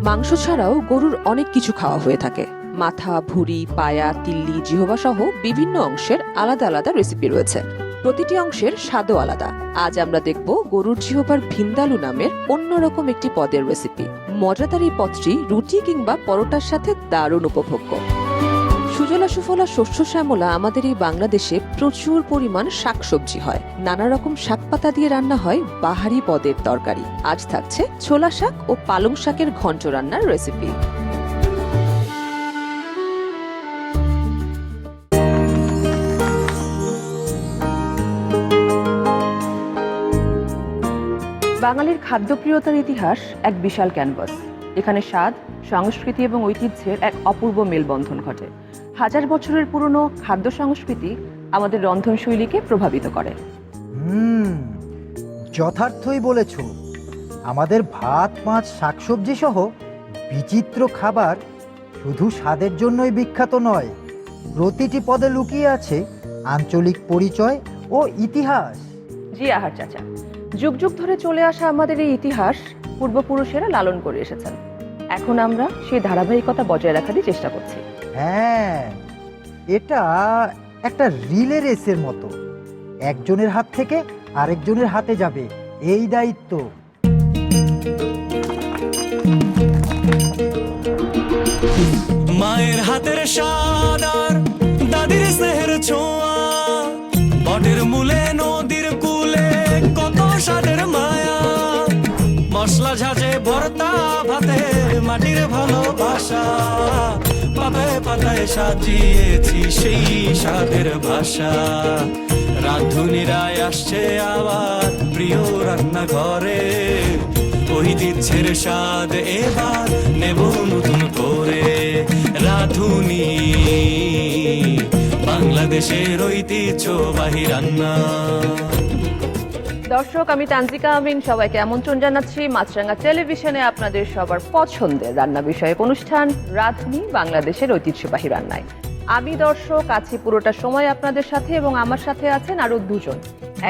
মাংস ছাড়াও গরুর অনেক কিছু খাওয়া হয়ে থাকে। মাথা, ভুঁড়ি, পায়া, তিল্লি, জিহবা সহ বিভিন্ন অংশের আলাদা আলাদা রেসিপি রয়েছে। প্রতিটি অংশের স্বাদও আলাদা। আজ আমরা দেখব গরুর জিহবার ভিন্দালু নামের অন্যরকম একটি পদের রেসিপি। মজাদার এই পদটি রুটি কিংবা পরোটার সাথে দারুণ উপভোগ্য। সুজলা সুফলা শস্য শ্যামলা আমাদের এই বাংলাদেশে প্রচুর পরিমাণ শাকসবজি হয়। নানা রকম শাক পাতা দিয়ে রান্না হয় বাহারি পদের তরকারি। আজ থাকছে ছোলা শাক ও পালং শাকের ঘন্ট রান্নার রেসিপি। বাঙালির খাদ্যপ্রিয়তার ইতিহাস এক বিশাল ক্যানভাস। এখানে স্বাদ, সংস্কৃতি এবং ঐতিহ্যের এক অপূর্ব মেলবন্ধন ঘটে। হাজার বছরের পুরনো খাদ্য সংস্কৃতি আমাদের রন্ধনশৈলীকে প্রভাবিত করে। যথার্থই বলেছ। আমাদের ভাত, মাছ, শাকসবজি সহ বিচিত্র খাবার শুধু স্বাদের জন্যই বিখ্যাত নয়, প্রতিটি পদে লুকিয়ে আছে আঞ্চলিক পরিচয় ও ইতিহাস। জি আহার চাচা, যুগ যুগ ধরে চলে আসা আমাদের এই ইতিহাস পূর্বপুরুষেরা লালন করে এসেছেন। এখন আমরা সেই ধারাবাহিকতা বজায় রাখারই চেষ্টা করছি। হ্যাঁ, এটা একটা রিলে রেসের মতো। একজনের হাত থেকে আরেকজনের হাতে যাবে এই দায়িত্ব। মায়ের হাতের স্বাদ আর দাদির স্নেহের ছোঁয়া, বটের মূলে নদীর কূলে কত স্বাদের মায়া, মশলা ঝাঁঝে ভর্তা ভাতে মাটির ভালোবাসা, পাতায় পাতায় সাজিয়েছি সেই স্বাদের ভাষা। রাঁধুনিরা আসছে আবার প্রিয় রান্নাঘরে, ঐতিহ্যের স্বাদ এবার নেব নতুন করে। রাঁধুনি বাংলাদেশের ঐতিহ্যবাহী রান্না। দর্শক, আমি তানজিকা আমিন সবাইকে আমন্ত্রণ জানাচ্ছি মাছরাঙা টেলিভিশনে আপনাদের সবার পছন্দের রান্না বিষয়ক অনুষ্ঠান রাঁধুনি বাংলাদেশের ঐতিহ্যবাহী রান্নায়। আমি দর্শক আছি পুরোটা সময় আপনাদের সাথে, এবং আমার সাথে আছেন আরো দুজন।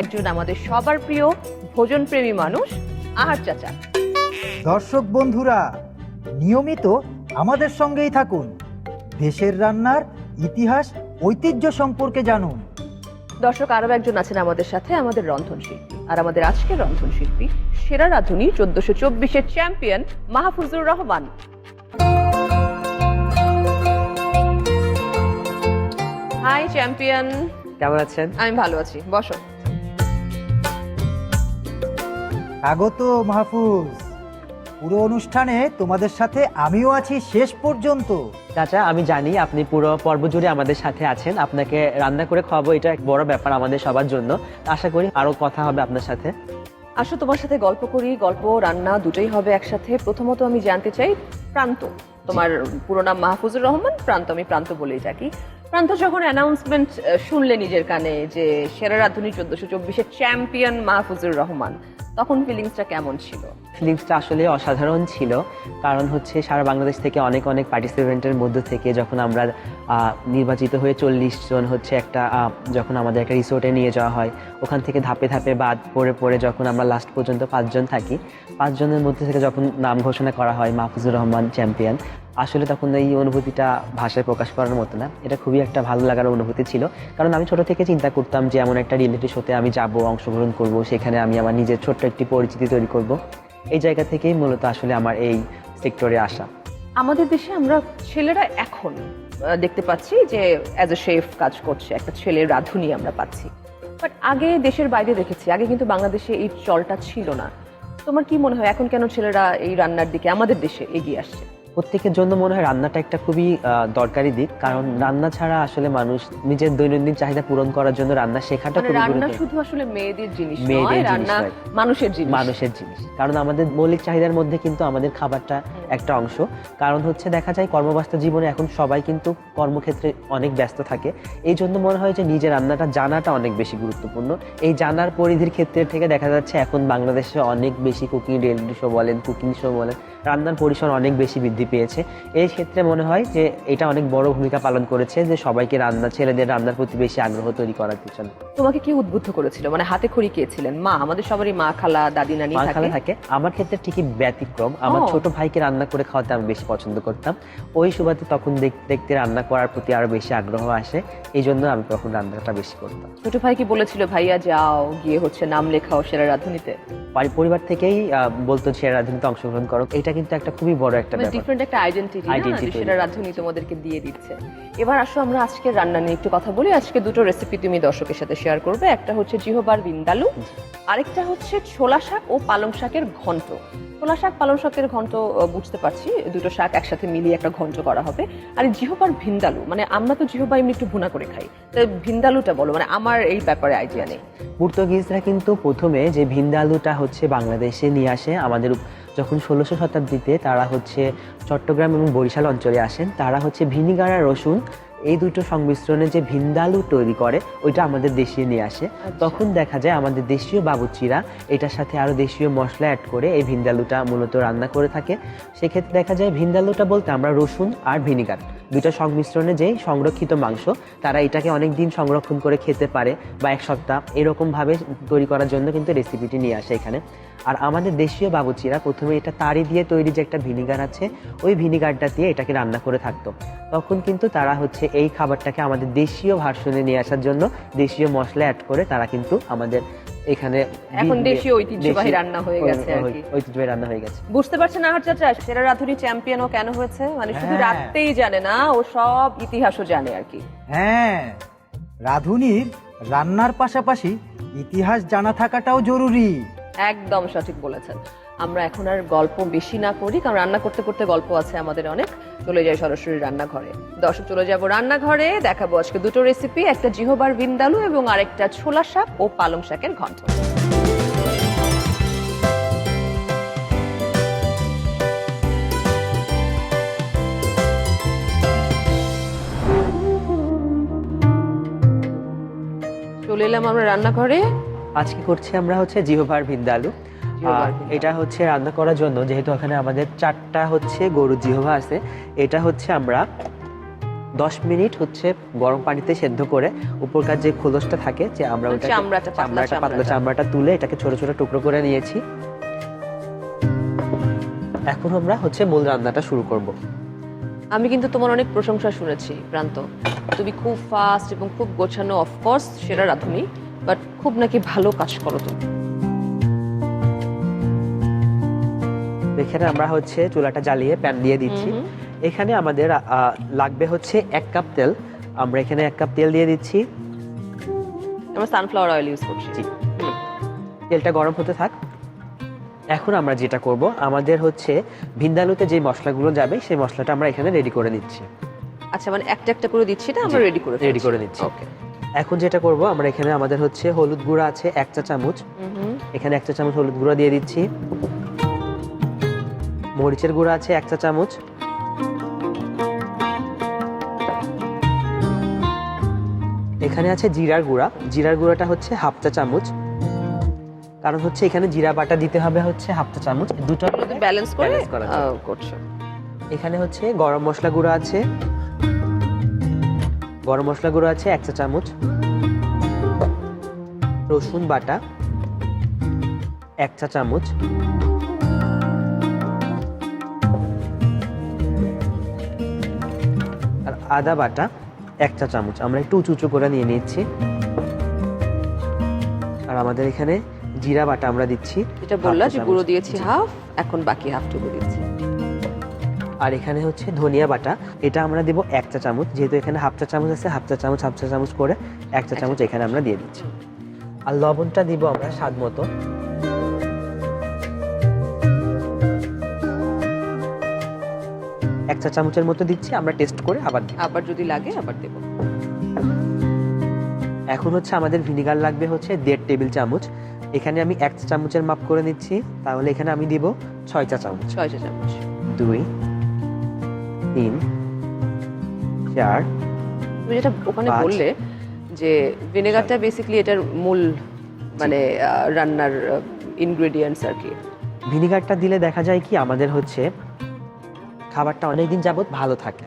একজন আমাদের সবার প্রিয় ভোজন প্রেমী মানুষ, আহার চাচা। দর্শক বন্ধুরা, নিয়মিত আমাদের সঙ্গেই থাকুন, দেশের রান্নার ইতিহাস ঐতিহ্য সম্পর্কে জানুন। দর্শক, আরো একজন আছেন আমাদের সাথে, আমাদের রন্ধনশিল্পী। আর আমাদের আজকের রন্ধনশিল্পী সেরা রাঁধুনি 1424-এর champion Mahfuzur Rahman. Hi champion, কেমন আছেন? আমি ভালো আছি, বসো। স্বাগত মাহফুজ। পুরো অনুষ্ঠানে তোমাদের সাথে আমিও আছি শেষ পর্যন্ত। চাচা, আমি জানি আপনি পুরো পর্ব জুড়ে আমাদের সাথে আছেন। আপনাকে রান্না করে খাওয়াবো, এটা এক বড় ব্যাপার আমাদের সবার জন্য। আশা করি আরো কথা হবে আপনার সাথে। আসো তোমার সাথে গল্প করি, গল্প রান্না দুটোই হবে একসাথে। প্রথমত আমি জানতে চাই, প্রান্ত, তোমার পুরো নাম মাহফুজুর রহমান, প্রান্ত আমি প্রান্ত বলেই ডাকি। প্রান্ত, যখন অ্যানাউন্সমেন্ট শুনলে নিজের কানে যে সেরা রাঁধুনি 1424-এর চ্যাম্পিয়ন মাহফুজুর রহমান, তখন ফিলিংসটা কেমন ছিল? ফিলিংসটা আসলে অসাধারণ ছিল। কারণ হচ্ছে সারা বাংলাদেশ থেকে অনেক অনেক পার্টিসিপেন্টের মধ্যে থেকে যখন আমরা নির্বাচিত হয়ে 40 জন হচ্ছে একটা যখন আমাদের একটা রিসোর্টে নিয়ে যাওয়া হয়, ওখান থেকে ধাপে ধাপে বাদ পড়ে পড়ে যখন আমরা লাস্ট পর্যন্ত 5 জন থাকি, 5 জনের মধ্যে থেকে যখন নাম ঘোষণা করা হয় মাহফুজুর রহমান চ্যাম্পিয়ন, আসলে তখন এই অনুভূতিটা ভাষায় প্রকাশ করার মতো না। এটা খুবই একটা ভালো লাগার অনুভূতি ছিল। কারণ আমি ছোট থেকে চিন্তা করতাম যে এমন একটা রিয়েলিটি শোতে আমি যাব, অংশগ্রহণ করব, সেখানে আমি আমার নিজের ছোট্ট একটি পরিচিতি তৈরি করব। এই জায়গা থেকেই মূলত আসলে আমার এই সেক্টরে আসা। আমাদের দেশে আমরা ছেলেরা এখন দেখতে পাচ্ছি যে অ্যাজ এ শেফ কাজ করছে, একটা ছেলের রাঁধুনি আমরা পাচ্ছি। বাট আগে দেশের বাইরে দেখেছি, আগে কিন্তু বাংলাদেশে এই চলটা ছিল না। তোমার কি মনে হয় এখন কেন ছেলেরা এই রান্নার দিকে আমাদের দেশে এগিয়ে আসছে? প্রত্যেকের জন্য মনে হয় রান্নাটা একটা খুবই দরকারি দিক। কারণ রান্না ছাড়া আসলে মানুষ নিজের দৈনন্দিন চাহিদা পূরণ করার জন্য রান্না শেখাটা খুবই রান্না গুরুত্বপূর্ণ। শুধু আসলে মেয়েদের জিনিস নয়, মেয়েদের জিনিস রান্না নয়, মানুষের জিনিস। মানুষের জিনিস। কারণ আমাদের মৌলিক চাহিদার মধ্যে কিন্তু আমাদের খাবারটা একটা অংশ। কারণ হচ্ছে দেখা যায় কর্মব্যস্ত জীবনে এখন সবাই কিন্তু কর্মক্ষেত্রে অনেক ব্যস্ত থাকে। এই জন্য মনে হয় যে নিজের রান্নাটা জানাটা অনেক বেশি গুরুত্বপূর্ণ। এই জানার পরিধির ক্ষেত্রে থেকে দেখা যাচ্ছে এখন বাংলাদেশে অনেক বেশি কুকিং রিয়েলিটি শো বলেন, কুকিং শো বলেন, রান্নার পরিসর অনেক বেশি বৃদ্ধি পেয়েছে। এই ক্ষেত্রে মনে হয় যে এটা অনেক বড় ভূমিকা পালন করেছে যে সবাইকে রান্না, ছেলেদের রান্নার প্রতি বেশি আগ্রহ তৈরি করার পিছনে। তোমাকে কি উদ্বুদ্ধ করেছিল? মানে হাতে খড়ি কে ছিলেন? মা, আমাদের সবারই মা, খালা, দাদি, নানি মা, খালা থাকে। আমার ক্ষেত্রে ঠিকই ব্যতিক্রম। আমার ছোট ভাইকে রান্না রান্না করে খাওয়াতে আমি বেশি পছন্দ করতাম। ওই সুবাদে তখন দেখতে দেখতে রান্না করার প্রতি আরো বেশি আগ্রহ আসে, এই জন্য আমি তখন রান্নাটা বেশি করতাম। ছোট ভাই কি বলেছিল ভাইয়া যাও গিয়ে হচ্ছে নাম লেখাও সেরা রাঁধুনিতে? পরিবার থেকেই বলতো সেরা রাঁধুনিতে অংশগ্রহণ করো, এটা কিন্তু একটা খুবই বড় একটা ব্যাপার। ডিফারেন্ট একটা আইডেন্টিটি Identity সেরা রাঁধুনি তোমাদেরকে দিয়ে দিচ্ছে। এবার আসো আমরা আজকের রান্না নিয়ে একটু কথা বলি। আজকে দুটো রেসিপি তুমি দর্শকের সাথে শেয়ার করবে, একটা হচ্ছে জিহবার ভিন্দালু, আরেকটা হচ্ছে ছোলা শাক ও পালং শাকের ঘন্ট। ছোলা শাক পালং শাকের ঘন্ট বুঝতে পারছি, দুটো শাক একসাথে মিলিয়ে একটা ঘন্ট করা হবে। আর এই জিহবার ভিন্দালু, মানে আমরা তো জিহবা এমনি একটু ভুনা করে খাই, তো ভিন্দালুটা বলো, মানে আমার এই ব্যাপারে আইডিয়া নেই। পর্তুগিজরা কিন্তু প্রথমে যে ভিন্দালুটা হচ্ছে বাংলাদেশে নিয়ে আসে, আমাদের যখন 1600 শতাব্দীতে তারা হচ্ছে চট্টগ্রাম এবং বরিশাল অঞ্চলে আসেন, তারা হচ্ছে ভিনিগার আর রসুন এই দুটো সংমিশ্রণে যে ভিন্দালু তৈরি করে ওইটা আমাদের দেশে নিয়ে আসে। তখন দেখা যায় আমাদের দেশীয় বাবুর্চিরা এটার সাথে আরো দেশীয় মশলা অ্যাড করে এই ভিন্দালুটা মূলত রান্না করে থাকে। সেক্ষেত্রে দেখা যায় ভিন্দালুটা বলতে আমরা রসুন আর ভিনিগার দুটো সংমিশ্রণে যে সংরক্ষিত মাংস, তারা এটাকে অনেক দিন সংরক্ষণ করে খেতে পারে বা এক সপ্তাহ এরকম ভাবে তৈরি করার জন্য কিন্তু রেসিপিটি নিয়ে আসে এখানে। আর আমাদের দেশীয় বাবুর্চিরা প্রথমে এটা তাড়ি দিয়ে তৈরি যে একটা ভিনিগার আছে, ওই ভিনিগারটা দিয়ে এটাকে রান্না করে থাকতো। তখন কিন্তু তারা হচ্ছে এই খাবারটাকে আমাদের দেশীয় ভার্সনে নিয়ে আসার জন্য দেশীয় মশলা অ্যাড করে তারা কিন্তু আমাদের এখানে এখন দেশীয় ঐতিহ্যবাহী রান্না হয়ে গেছে আর কি। ঐতিহ্যবাহী রান্না হয়ে গেছে। বুঝতে পারছেন আহার চাচা, সেরা রাঁধুনি চ্যাম্পিয়ন ও কেন হয়েছে? মানে শুধু হ্যাঁ। রাঁধতেই জানে না, ও সব ইতিহাসও জানে আর কি। হ্যাঁ, রাঁধুনির রান্নার পাশাপাশি ইতিহাস জানা থাকাটাও জরুরি। একদম সঠিক বলেছেন। আমরা এখন আর গল্প বেশি না করি, কারণ রান্না করতে করতে গল্প আছে আমাদের অনেক। চলে যাই সরাসরি রান্নাঘরে। দর্শক, চলে যাব রান্নাঘরে, দেখাবো আজকে দুটো রেসিপি, একটা জিহবার ভিন্দালু এবং আরেকটা ছোলা শাক ও পালং শাকের ঘন্ট। চলে এলাম আমরা রান্নাঘরে। আজকে করছি আমরা হচ্ছে জিহবার ভিন্দালু। জিহবার ভিন্দালু। এটা হচ্ছে রান্না করার জন্য, যেহেতু এখানে আমাদের 4টা হচ্ছে গরুর জিহবা আছে, এটা হচ্ছে আমরা 10 মিনিট হচ্ছে গরম পানিতে সেদ্ধ করে উপরকার যে খোলসটা থাকে, যে আমরা ওটা পাতলা চামড়াটা তুলে এটাকে ছোট ছোট টুকরো করে নিয়েছি। এখন আমরা হচ্ছে মূল রান্নাটা শুরু করব। আমি কিন্তু তোমার অনেক প্রশংসা শুনেছি প্রান্ত, তুমি খুব ফাস্ট এবং খুব গোছানো, অফকোর্স সেরা রাঁধুনি, বাট খুব নাকি ভালো কাজ করো তুমি। এখানে আমরা হচ্ছে চুলাটা জ্বালিয়ে প্যান দিয়ে দিচ্ছি। এখানে আমাদের লাগবে হচ্ছে 1 কাপ তেল। আমরা এখানে 1 কাপ তেল দিয়ে দিচ্ছি। আমরা সানফ্লাওয়ার অয়েল ইউজ করছি। জি। তেলটা গরম হতে থাক। এখন আমরা যেটা করব, আমাদের হচ্ছে ভিন্দালুতে যে মশলাগুলো যাবে সেই মশলাটা আমরা এখানে রেডি করে নিচ্ছি। আচ্ছা, মানে একটা একটা করে দিচ্ছি না, আমরা রেডি করে নিচ্ছি। ওকে। এখন যেটা করব, আমরা এখানে আমাদের হচ্ছে হলুদ গুঁড়া আছে 1 চা চামচ, এখানে 1 চা চামচ হলুদ গুঁড়া দিয়ে দিচ্ছি। মরিচের গুঁড়া আছে 1 চা চামচ, এখানে আছে জিরার গুঁড়া, জিরার গুঁড়াটা হচ্ছে 1/2 চা চামচ, কারণ হচ্ছে এখানে জিরা বাটা দিতে হবে হচ্ছে 1/2 চা চামচ, দুটো ব্যালেন্স করে জন্য। করছো। এখানে হচ্ছে গরম মশলা গুঁড়া আছে, গরম মশলা গুঁড়ো আছে 1 চা চামচ, রসুন বাটা 1 চা চামচ, আর আদা বাটা 1 চা চামচ। আমরা একটু উঁচু করে নিয়ে নিচ্ছি। আর আমাদের এখানে জিরা বাটা আমরা দিচ্ছি, যেটা বললা যে গুঁড়ো দিয়েছি হাফ, এখন বাকি হাফটুকু দিচ্ছি। আর এখানে হচ্ছে ধনিয়া বাটা, এটা আমরা দেব 1 চা চামচ, যেহেতু এখানে 1/2 চা চামচ আছে, 1/2 চা চামচ করে 1 চা চামচ এখানে আমরা দিয়ে দিচ্ছি। আর লবণটা দিব আমরা স্বাদ মতো। এক চা চামচের মতো দিচ্ছি, আমরা টেস্ট করে আবার যদি লাগে আবার দেব। এখন হচ্ছে আমাদের ভিনিগার লাগবে হচ্ছে 1.5 টেবিল চামচ, এখানে আমি 1 চা চামচের মাপ করে নিচ্ছি, তাহলে এখানে আমি দিব 6 চা চামচ। 6 চা চামচ। 2 3 4। তুমি যেটা ওখানে বললে যে ভিনেগারটা বেসিক্যালি এটার মূল মানে রান্নার ইনগ্রেডিয়েন্টস আর কি। ভিনিগারটা দিলে দেখা যায় কি আমাদের হচ্ছে খাবারটা অনেকদিন যাবত ভালো থাকে।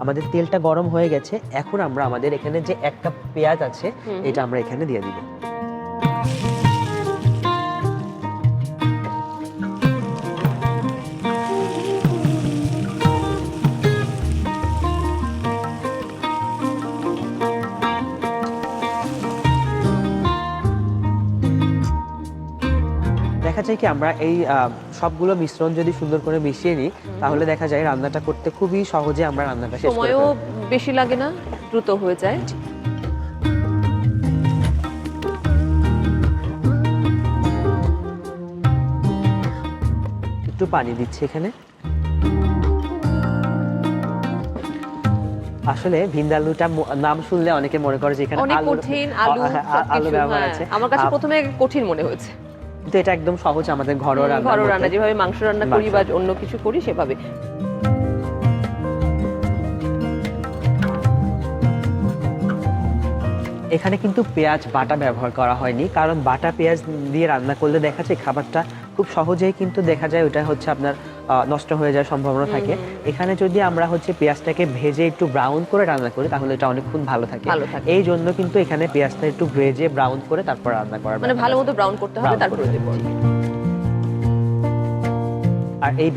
আমাদের তেলটা গরম হয়ে গেছে, এখন আমরা আমাদের এখানে যে 1 কাপ পেঁয়াজ আছে এটা আমরা এখানে দিয়ে দিব। দেখা যায় কি আমরা এই সবগুলো মিশ্রণ যদি সুন্দর করে মিশিয়ে নিই তাহলে দেখা যায় রান্নাটা করতে খুবই সহজে আমরা রান্নাটা শেষ করে সময়ও ফেলবো। বেশি লাগে না, দ্রুত হয়ে যায়। একটু পানি দিচ্ছি এখানে। আসলে ভিন্দালুটা নাম শুনলে অনেকে মনে করে যে এখানে অনেক আলু কঠিন, আলু আলু সবকিছু, ব্যবহার হ্যাঁ। আছে। আমার কাছে প্রথমে কঠিন মনে হয়েছে। কিন্তু এটা একদম সহজ, আমাদের ঘরোয়া রান্না। ঘরোয়া রান্না যেভাবে মাংস রান্না করি বা অন্য কিছু করি সেভাবে। এখানে কিন্তু পেঁয়াজ বাটা ব্যবহার করা হয়নি, কারণ বাটা পেঁয়াজ দিয়ে রান্না করলে দেখা যায় খাবারটা খুব সহজেই কিন্তু দেখা যায় ওটা হচ্ছে আপনার নষ্ট হয়ে যাওয়ার সম্ভাবনা থাকে। এখানে যদি আমরা হচ্ছে পেঁয়াজটাকে ভেজে একটু ব্রাউন করে রান্না করি তাহলে এটা অনেকক্ষণ ভালো থাকে। এই জন্য কিন্তু এখানে পেঁয়াজটা একটু ভেজে ব্রাউন করে তারপর রান্না করা, মানে ভালো মতো ব্রাউন করতে হবে, তারপরে দেব। আর এই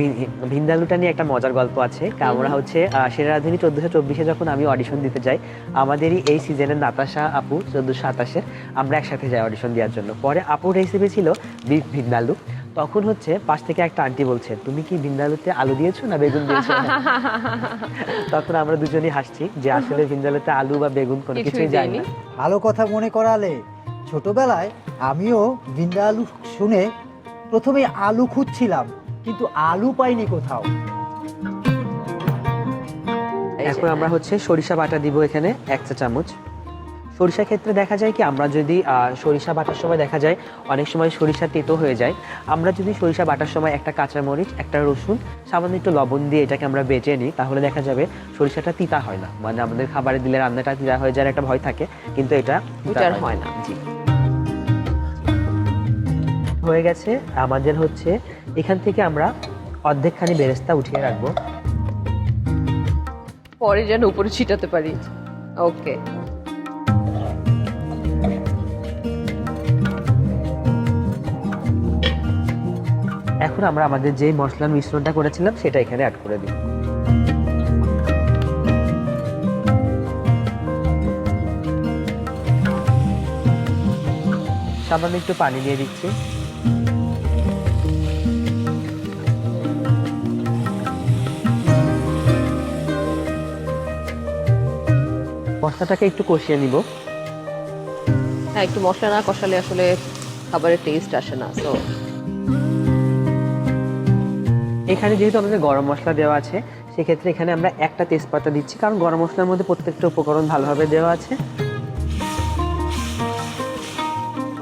ভিন্দালুটা নিয়ে একটা মজার গল্প আছে। আমরা হচ্ছে সেরা রাঁধুনি 1424-এ যখন আমি অডিশন দিতে যাই, আমাদেরই এই সিজনের নাতাশা আপু 1427-এর, আমরা একসাথে যাই অডিশন দেওয়ার জন্য। পরে আপুর রেসিপি ছিল বিফ ভিন্দালু। তখন হচ্ছে পাশ থেকে একটা আন্টি বলছে, তুমি কি ভিন্দালুতে আলু দিয়েছো না বেগুন দিয়েছো? তখন আমরা দুজনেই হাসছি যে আসলে ভিন্দালুতে আলু বা বেগুন কোনো কিছুই যায় না। ভালো কথা মনে করালে। ছোটবেলায় আমিও ভিন্দা আলু শুনে প্রথমে আলু খুঁজছিলাম, কিন্তু আলু পাইনি কোথাও। এখন আমরা হচ্ছে সরিষা বাটা দিব এখানে 1 চা চামচ। সরিষা ক্ষেত্রে দেখা যায় কি আমরা যদি সরিষা বাটার সময় দেখা যায় অনেক সময় সরিষা তেতো হয়ে যায়। আমরা যদি সরিষা বাটার সময় একটা কাঁচামরিচ, একটা রসুন, সামান্য একটু লবণ দিয়ে এটাকে আমরা বেটে নিই তাহলে দেখা যাবে সরিষাটা তিতা হয় না। মানে আমাদের খাবারে দিলে রান্নাটা তিতা হয়ে যাওয়ার একটা ভয় থাকে, কিন্তু এটা তিতা হয় না। জি, হয়ে গেছে আমাদের। হচ্ছে এখান থেকে আমরা অর্ধেকখানি বেরেস্তা উঠিয়ে রাখবো, পরে যেন উপরে ছিটাতে পারি। ওকে, এখন আমরা আমাদের যে মশলার মিশ্রণটা করেছিলাম সেটা এখানে অ্যাড করে দিই। সামান্য একটু পানি দিয়ে দিচ্ছি। মশলাটাকে একটু কষিয়ে নিব। হ্যাঁ, একটু মশলা না কষালে আসলে খাবারের টেস্ট আসে না। তো এখানে যেহেতু আমাদের গরম মশলা দেওয়া আছে সেক্ষেত্রে এখানে আমরা একটা তেজপাতা দিচ্ছি, কারণ গরম মশলার মধ্যে প্রত্যেকটা উপকরণ ভালোভাবে দেওয়া আছে।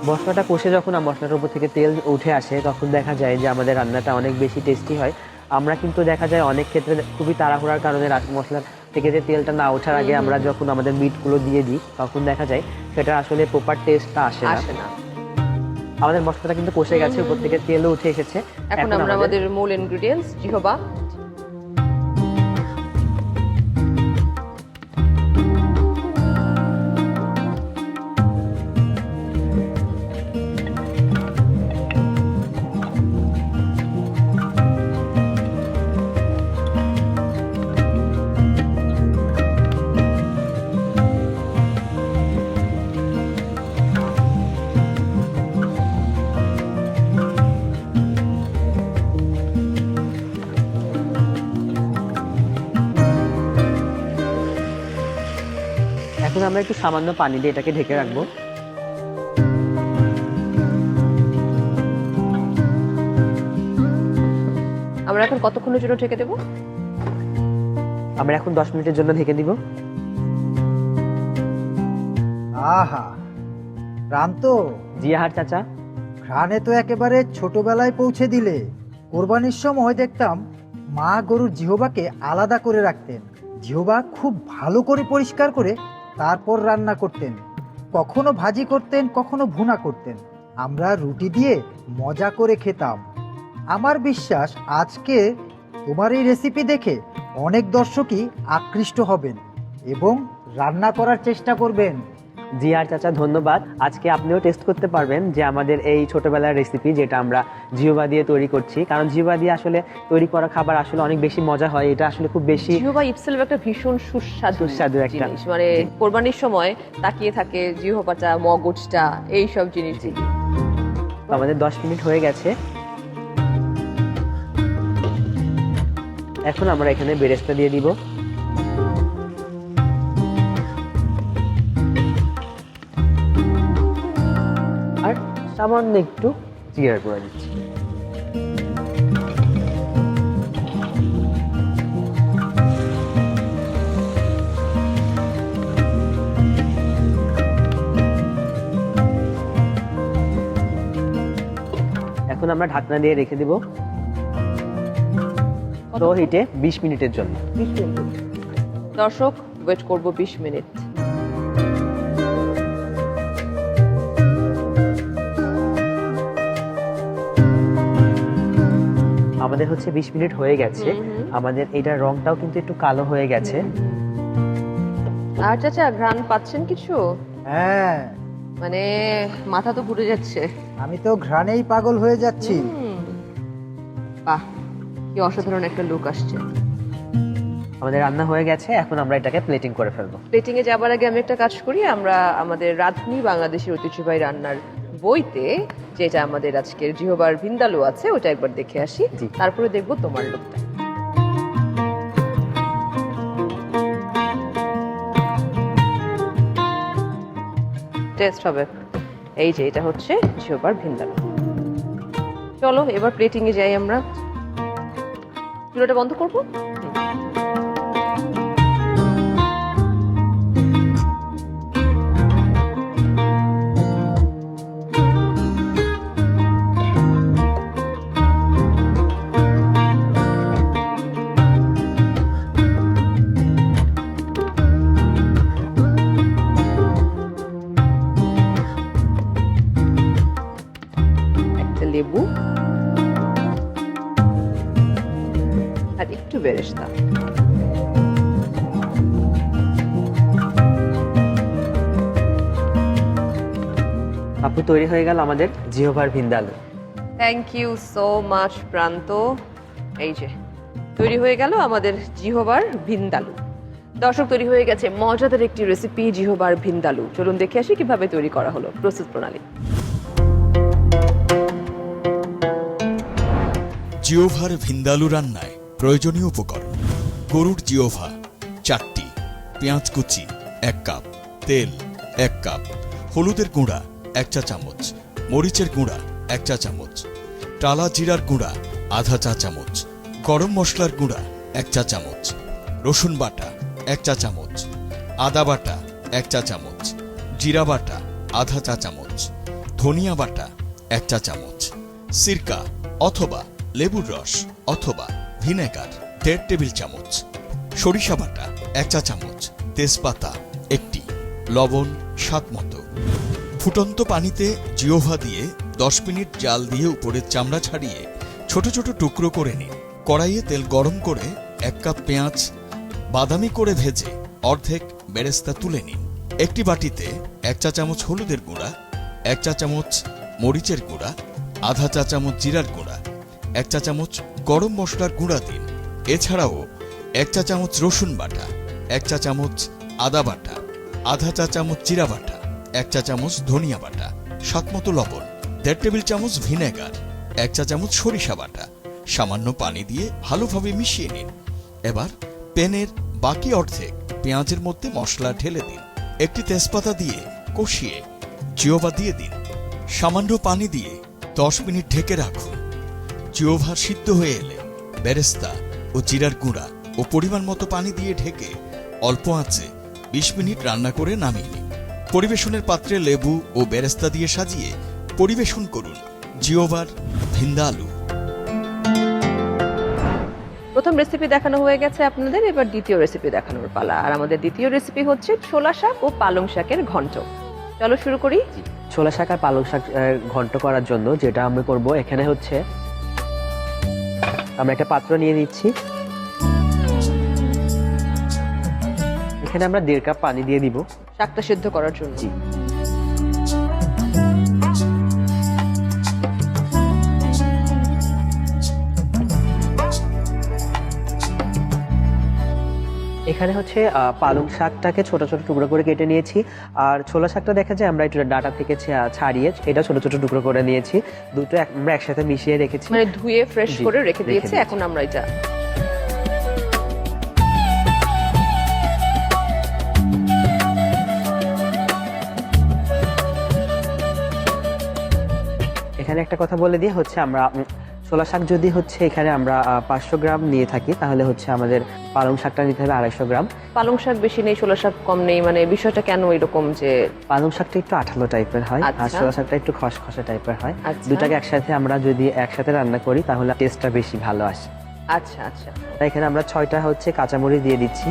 মশলাটা কষে যখন মশলার উপর থেকে তেল উঠে আসে তখন দেখা যায় যে আমাদের রান্নাটা অনেক বেশি টেস্টি হয়। আমরা কিন্তু দেখা যায় অনেক ক্ষেত্রে খুবই তাড়াহুড়ার কারণে মশলার থেকে যে তেলটা না ওঠার আগে আমরা যখন আমাদের মিটগুলো দিয়ে দিই তখন দেখা যায় সেটা আসলে প্রপার টেস্টটা আসে না। আমাদের মশলাটা কিন্তু কষে গেছে, উপর থেকে তেলও উঠে এসেছে। এখন আমরা আমাদের মূল ইনগ্রেডিয়েন্টস জিহবা, এখন আমরা একটু সামান্য পানি দিয়ে এটাকে ঢেকে রাখবো। আমরা এখন কতক্ষণের জন্য ঢেকে দেব? আমরা এখন 10 মিনিটের জন্য ঢেকে দিব। আহা, প্রান্ত জিয়াহার চাচা, ঘ্রাণে তো একেবারে ছোটবেলায় পৌঁছে দিলে। কোরবানির সময় দেখতাম মা গরুর জিহবাকে আলাদা করে রাখতেন। জিহবা খুব ভালো করে পরিষ্কার করে তারপর রান্না করতেন। কখনো ভাজি করতেন, কখনো ভুনা করতেন। আমরা রুটি দিয়ে মজা করে খেতাম। আমার বিশ্বাস আজকে তোমার এই রেসিপি দেখে অনেক দর্শকই আকৃষ্ট হবেন এবং রান্না করার চেষ্টা করবেন। জিয়াহার চাচা ধন্যবাদ। আজকে আপনিও টেস্ট করতে পারবেন যে আমাদের এই ছোটবেলার রেসিপি যেটা আমরা জিহবা দিয়ে তৈরি করছি, কারণ জিহবা দিয়ে আসলে তৈরি করা খাবার আসলে অনেক বেশি মজা হয়। এটা আসলে খুব বেশি জিহবা ইটসেলফ একটা ভীষণ সুস্বাদু একটা জিনিস, মানে কোরবানির সময় তাকিয়ে থাকে জিহবাটা, মগজটা, এই সব জিনিস। তো আমাদের 10 মিনিট হয়ে গেছে। এখন আমরা এখানে বেরেস্তা দিয়ে দিব। আর সামান্য একটু জিরার গুঁড়া দিচ্ছি। এখন আমরা ঢাকনা দিয়ে রেখে দিব লো হিটে 20 মিনিটের জন্য। দর্শক, ওয়েট করব 20 মিনিট। আমাদের হচ্ছে 20 মিনিট হয়ে গেছে। আমাদের এটার রংটাও কিন্তু একটু কালো হয়ে গেছে। আর চাচা, ঘ্রাণ পাচ্ছেন কিছু? হ্যাঁ, মানে মাথা তো ঘুরে যাচ্ছে। আমি তো ঘ্রাণেই পাগল হয়ে যাচ্ছি। বাহ, কি অসাধারণ একটা লুক আসছে। আমাদের রান্না হয়ে গেছে, এখন আমরা এটাকে প্লেটিং করে ফেলবো। প্লেটিং এ যাবার আগে আমি একটা কাজ করি, আমরা আমাদের রাঁধুনি বাংলাদেশের ঐতিহ্যবাহী রান্নার বইতে যেটা আমাদের আজকের জিহবার ভিন্দালু আছে ওটা একবার দেখে আসি, জি। তারপরে দেখবো তোমার লুকটা। টেস্ট হবে। এই যে এটা হচ্ছে জিহবার ভিন্দালু। চলো এবার প্লেটিং এ যাই আমরা। চুলাটা বন্ধ করবো। একটা লেবু আর একটু বেরেস্তা। আপু, তৈরি হয়ে গেল আমাদের জিহবার vindaloo. Thank you so much Pranto. এই যে তৈরি হয়ে গেল আমাদের জিহবার ভিন্দালু। দর্শক, তৈরি হয়ে গেছে মজাদার একটি রেসিপি জিহবার ভিন্দালু। চলুন দেখে আসি কিভাবে তৈরি করা হলো, প্রস্তুত প্রণালী। জিওভার ভিন্দালু রান্নায় প্রয়োজনীয় উপকরণ: গরুর জিওভা 4টি, পেঁয়াজ কুচি 1 কাপ, তেল 1 কাপ, হলুদের গুঁড়া 1 চা চামচ, মরিচের গুঁড়া 1 চা চামচ, টালা জিরার গুঁড়া আধা চা চামচ, গরম মশলার গুঁড়া 1 চা চামচ, রসুন বাটা 1 চা চামচ, আদা বাটা 1 চা চামচ, জিরা বাটা আধা চা চামচ, ধনিয়া বাটা 1 চা চামচ, সিরকা অথবা লেবুর রস অথবা ভিনেগার 1.5 টেবিল চামচ, সরিষা বাটা 1 চা চামচ, তেজপাতা 1টি, লবণ স্বাদ মতো। ফুটন্ত পানিতে জিওভা দিয়ে 10 মিনিট জাল দিয়ে উপরের চামড়া ছাড়িয়ে ছোট ছোট টুকরো করে নিন। কড়াইয়ে তেল গরম করে 1 কাপ পেঁয়াজ বাদামি করে ভেজে অর্ধেক বেরেস্তা তুলে নিন। একটি বাটিতে 1 চা চামচ হলুদের গুঁড়া, 1 চা চামচ মরিচের গুঁড়া, আধা চা চামচ জিরার গুঁড়া, 1 চা চামচ গরম মশলার গুঁড়া দিন। এছাড়াও 1 চা চামচ রসুন বাটা, 1 চা চামচ আদা বাটা, আধা চা চামচ জিরা বাটা, 1 চা চামচ ধনিয়া বাটা, স্বাদমতো লবণ, 1.5 টেবিল চামচ ভিনেগার, 1 চা চামচ সরিষা বাটা, সামান্য পানি দিয়ে ভালোভাবে মিশিয়ে নিন। এবার প্যানের বাকি অর্ধেক পেঁয়াজের মধ্যে মশলা ঢেলে দিন। একটি তেজপাতা দিয়ে কষিয়ে জিওভা দিয়ে দিন। সামান্য পানি দিয়ে 10 মিনিট ঢেকে রাখুন। জিওভা সিদ্ধ হয়ে এলে বেরেস্তা ও জিরার গুঁড়া ও পরিমাণ মতো পানি দিয়ে ঢেকে অল্প আঁচে 20 মিনিট রান্না করে নামিয়ে নিন। পরিবেশনের পাত্রে লেবু ও বেরেস্তা দিয়ে সাজিয়ে পরিবেশন করুন জিওভার ভিন্দালু। প্রথম রেসিপি দেখানো হয়ে গেছে আপনাদের, এবার দ্বিতীয় রেসিপি দেখানোর পালা। আর আমাদের দ্বিতীয় রেসিপি হচ্ছে ছোলা শাক ও পালং শাকের ঘন্ট। চলো শুরু করি। ছোলা শাক আর পালং শাক ঘন্ট করার জন্য যেটা আমরা করব, এখানে হচ্ছে আমরা একটা পাত্র নিয়ে নিচ্ছি। এখানে আমরা 1.5 কাপ পানি দিয়ে দিব শাকটা সিদ্ধ করার জন্য। জি। এখানে হচ্ছে পালং শাকটাকে ছোট ছোট টুকরো করে কেটে নিয়েছি, আর ছোলা শাকটা দেখা যায় আমরা একটু ডাটা থেকে ছাড়িয়ে এটা ছোট ছোট টুকরো করে নিয়েছি। দুটো আমরা একসাথে মিশিয়ে রেখেছি। মানে ধুয়ে ফ্রেশ জি, করে রেখে দিয়েছে, দিয়েছি। এখন আমরা এটা এখানে একটা কথা বলে দিয়ে হচ্ছে আমরা ছোলা শাক যদি হচ্ছে এখানে আমরা 500 গ্রাম নিয়ে থাকি, তাহলে হচ্ছে আমাদের পালং শাকটা নিতে হবে 250 গ্রাম। পালং শাক বেশি নেই, ছোলা শাক কম নেই, মানে বিষয়টা কেন এরকম যে পালং শাকটা একটু আঠালো টাইপের হয়, আর আচ্ছা। ছোলা শাকটা একটু খসখসে টাইপের হয়। আচ্ছা। দুটাকে একসাথে আমরা যদি একসাথে রান্না করি তাহলে টেস্টটা বেশি ভালো আসে। আচ্ছা আচ্ছা। তাই এখানে আমরা 6টা হচ্ছে কাঁচামরিচ দিয়ে দিচ্ছি।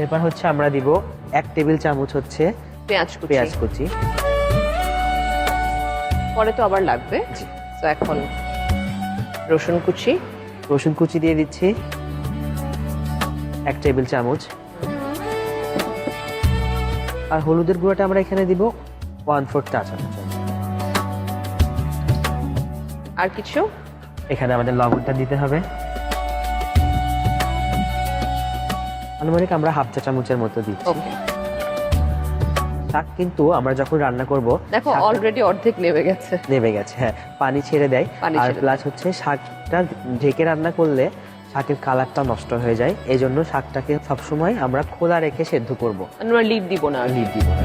এরপর হচ্ছে আমরা দিব 1 টেবিল চামচ হচ্ছে পেঁয়াজ কুচি, পেঁয়াজ কুচি। পরে তো আবার লাগবে। তো এখন রসুন কুচি, রসুন কুচি দিয়ে দিচ্ছি 1 টেবিল চামচ। আর হলুদের গুঁড়োটা আমরা এখানে দিব 1/4 চা চামচ। আর কিছু এখানে আমাদের লবণটা দিতে হবে আনুমানিক আমরা 1/2 চা চামচের মতো দিচ্ছি। ওকে। শাক কিন্তু আমরা যখন রান্না করব দেখো অলরেডি অর্ধেক নেমে গেছে। নেমে গেছে, হ্যাঁ, পানি ছেড়ে দেয়। পানি আর ছেড়ে দেয়। প্লাস হচ্ছে শাকটা ঢেকে রান্না করলে শাকের কালারটা নষ্ট হয়ে যায়, এই জন্য শাকটাকে সবসময় আমরা খোলা রেখে সেদ্ধ করব, আমরা লিড দিব না আর কি। লিড দিব না।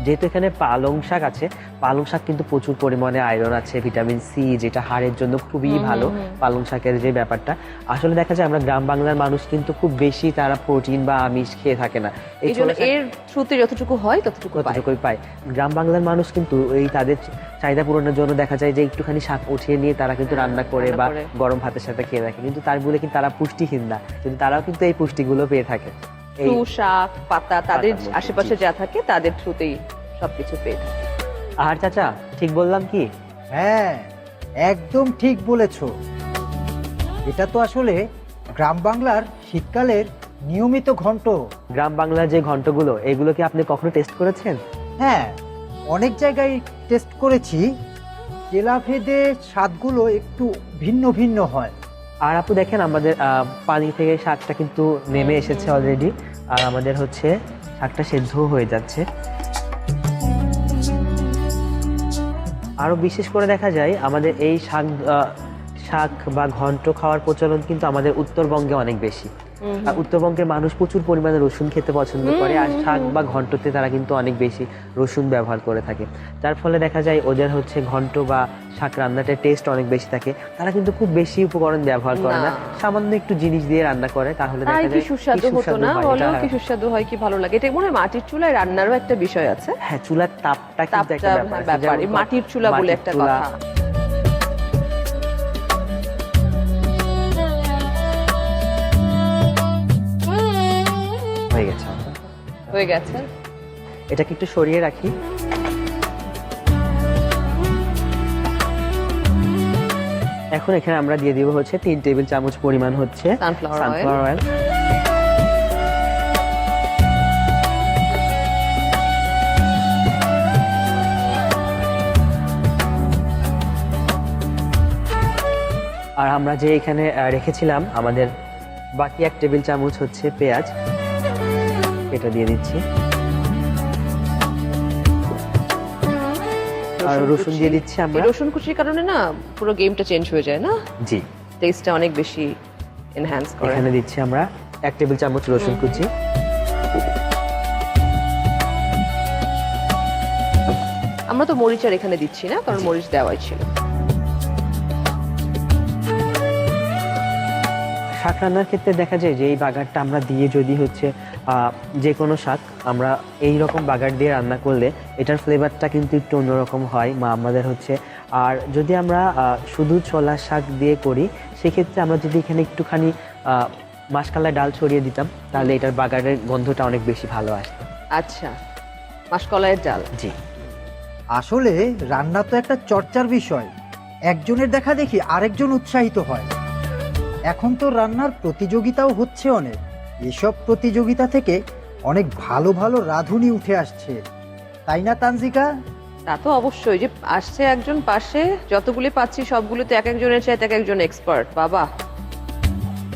যেহেতু এখানে পালং শাক আছে, পালং শাক কিন্তু প্রচুর পরিমাণে আয়রন আছে, ভিটামিন সি, যেটা হাড়ের জন্য খুবই ভালো। পালং শাকের যে ব্যাপারটা আসলে দেখা যায় আমরা গ্রাম বাংলার মানুষ কিন্তু খুব বেশি তারা প্রোটিন বা আমিষ খেয়ে থাকে না, এই জন্য ছোলা শাক এর থ্রুতে যতটুকু হয় ততটুকু পায়। কতটুকুই পায়। গ্রাম বাংলার মানুষ কিন্তু এই তাদের চাহিদা পূরণের জন্য দেখা যায় যে একটুখানি শাক উঠিয়ে নিয়ে তারা কিন্তু রান্না করে রান্না বা করে। গরম ভাতের সাথে খেয়ে থাকে, কিন্তু তার বলে কিন্তু তারা পুষ্টিহীন না, কিন্তু তারাও কিন্তু এই পুষ্টিগুলো পেয়ে থাকে এই ফ্রু, শাক, পাতা, তাদের পাতার মধ্যে, আশেপাশে জি। যা থাকে তাদের থ্রুতেই সবকিছু পেয়ে থাকে। আর চাচা ঠিক বললাম কি? হ্যাঁ, একদম ঠিক বলেছ। এটা তো আসলে গ্রাম বাংলার শীতকালের নিয়মিত ঘন্ট। গ্রাম বাংলার যে ঘন্টগুলো, এগুলো কি আপনি কখনো টেস্ট করেছেন? হ্যাঁ, অনেক জায়গায় টেস্ট করেছি। জেলাভেদে স্বাদগুলো একটু ভিন্ন ভিন্ন হয়। আর আপু দেখেন আমাদের পানি থেকে শাকটা কিন্তু নেমে এসেছে অলরেডি, আর আমাদের হচ্ছে শাকটা সেদ্ধ হয়ে যাচ্ছে। আরো বিশেষ করে দেখা যায় আমাদের এই শাক বা ঘন্ট খাওয়ার প্রচলন কিন্তু আমাদের উত্তরবঙ্গে অনেক বেশি। আর উত্তরবঙ্গের মানুষ প্রচুর পরিমাণে রসুন খেতে পছন্দ করে, আর শাক বা ঘন্টতে তারা কিন্তু অনেক বেশি রসুন ব্যবহার করে থাকে, যার ফলে দেখা যায় ওদের হচ্ছে ঘন্ট বা শাক রান্নাটার টেস্ট অনেক বেশি থাকে। তারা কিন্তু খুব বেশি উপকরণ ব্যবহার করে না, সামান্য একটু জিনিস দিয়ে রান্না করে, তাহলে দেখা তাই যায় কি সুস্বাদু হতো না? হয়। বলো এটা- কি সুস্বাদু হয়, কি ভালো লাগে। এটা মনে হয় মাটির চুলায় রান্নারও একটা বিষয় আছে। হ্যাঁ, চুলার তাপটা কিন্তু একটা তাপটা ব্যাপার আছে, ব্যাপার, যেমন মাটির চুলা বলে মাটির একটা চুলা। কথা। হয়ে গেছে, হয়ে গেছে। এটাকে একটু সরিয়ে রাখি। এখন এখানে আমরা দিয়ে দিব হচ্ছে 3 টেবিল চামচ পরিমাণ হচ্ছে সানফ্লাওয়ার সানফ্লাওয়ার অয়েল। আর আমরা যে এখানে রেখেছিলাম আমাদের বাকি 1 টেবিল চামচ হচ্ছে পেঁয়াজ, এটা দিয়ে দিচ্ছি। আর রসুন দিয়ে দিচ্ছি আমরা। এই রসুন কুচির কারণে না পুরো গেমটা চেঞ্জ হয়ে যায় না, জি, টেস্টটা অনেক বেশি এনহ্যান্স করে। এখানে দিচ্ছি আমরা 1 টেবিল চামচ রসুন কুচি। আমরা তো মরিচ আর এখানে দিচ্ছি না, কারণ মরিচ দেওয়াই ছিল। শাক রান্নার ক্ষেত্রে দেখা যায় যে এই বাগারটা আমরা দিয়ে যদি হচ্ছে যে কোনো শাক আমরা এই রকম বাগার দিয়ে রান্না করলে এটার ফ্লেভারটা কিন্তু একটু অন্যরকম হয় মা আমাদের হচ্ছে। আর যদি আমরা শুধু ছোলা শাক দিয়ে করি, সেক্ষেত্রে আমরা যদি এখানে একটুখানি মাসকলাই ডাল ছড়িয়ে দিতাম, তাহলে এটার বাগারের গন্ধটা অনেক বেশি ভালো আসতো। আচ্ছা, মাসকলাইয়ের ডাল। জি, আসলে রান্না তো একটা চর্চার বিষয়। একজনের দেখা দেখি আরেকজন উৎসাহিত হয়। এখন তো রান্নার প্রতিযোগিতাও হচ্ছে অনেক। এসব প্রতিযোগিতা থেকে অনেক ভালো ভালো রাঁধুনি উঠে আসছে, তাই না তানজিকা? তা তো অবশ্যই, যে আসছে একজন পাশে, যতগুলি পাচ্ছি সবগুলোতে এক একজনের চাই এক একজন এক্সপার্ট। বাবা,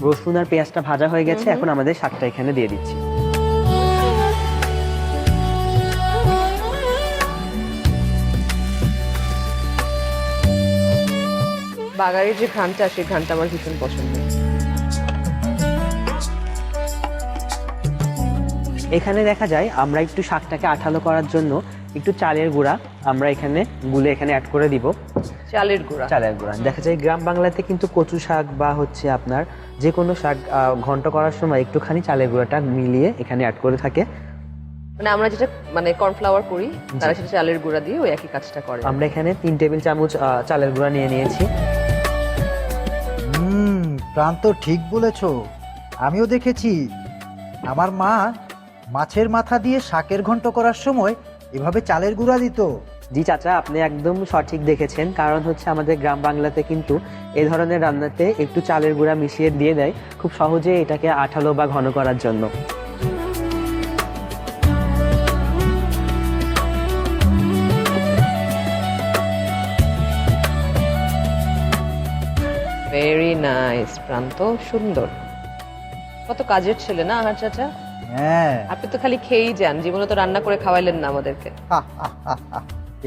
রসুন আর পেঁয়াজটা ভাজা হয়ে গেছে, এখন আমাদের শাকটা এখানে দিয়ে দিচ্ছি। বাগারের যে ঘ্রাণটা, সেই ঘ্রাণটা আমার ভীষণ পছন্দ। এখানে দেখা যায় আমরা একটু শাকটাকে আঠালো করার জন্য একটু চালের গুঁড়া আমরা এখানে গুলে এখানে অ্যাড করে দিব। চালের গুঁড়া, চালের গুঁড়া দেখা যায় গ্রাম বাংলাতে কিন্তু কচু শাক বা হচ্ছে আপনার যে কোনো শাক ঘন্ট করার সময় একটুখানি চালের গুঁড়াটা মিলিয়ে এখানে অ্যাড করে থাকে। মানে আমরা যেটা মানে কর্নফ্লাওয়ার করি, তারা সেটা চালের গুঁড়া দিয়ে ওই একই কাজটা করে। আমরা এখানে 3 টেবিল চামচ চালের গুঁড়া নিয়ে নিয়েছি। প্রান্ত ঠিক বলেছ, আমিও দেখেছি আমার মা মাছের মাথা দিয়ে শাকের ঘন্ট করার সময় এভাবে চালের গুঁড়া দিত। জি চাচা, আপনি একদম সঠিক দেখেছেন, কারণ হচ্ছে আমাদের গ্রাম বাংলাতে কিন্তু এই ধরনের রান্নাতে একটু চালের গুঁড়া মিশিয়ে দিয়ে দেয় খুব সহজে এটাকে আঠালো বা ঘন করার জন্য। ভেরি নাইস প্রান্ত, সুন্দর। কত কাজের ছেলে না আহার চাচা? হ্যাঁ, আপনি তো খালি খেয়েই যান, জীবনে তো রান্না করে খাওয়াইলেন না আমাদেরকে।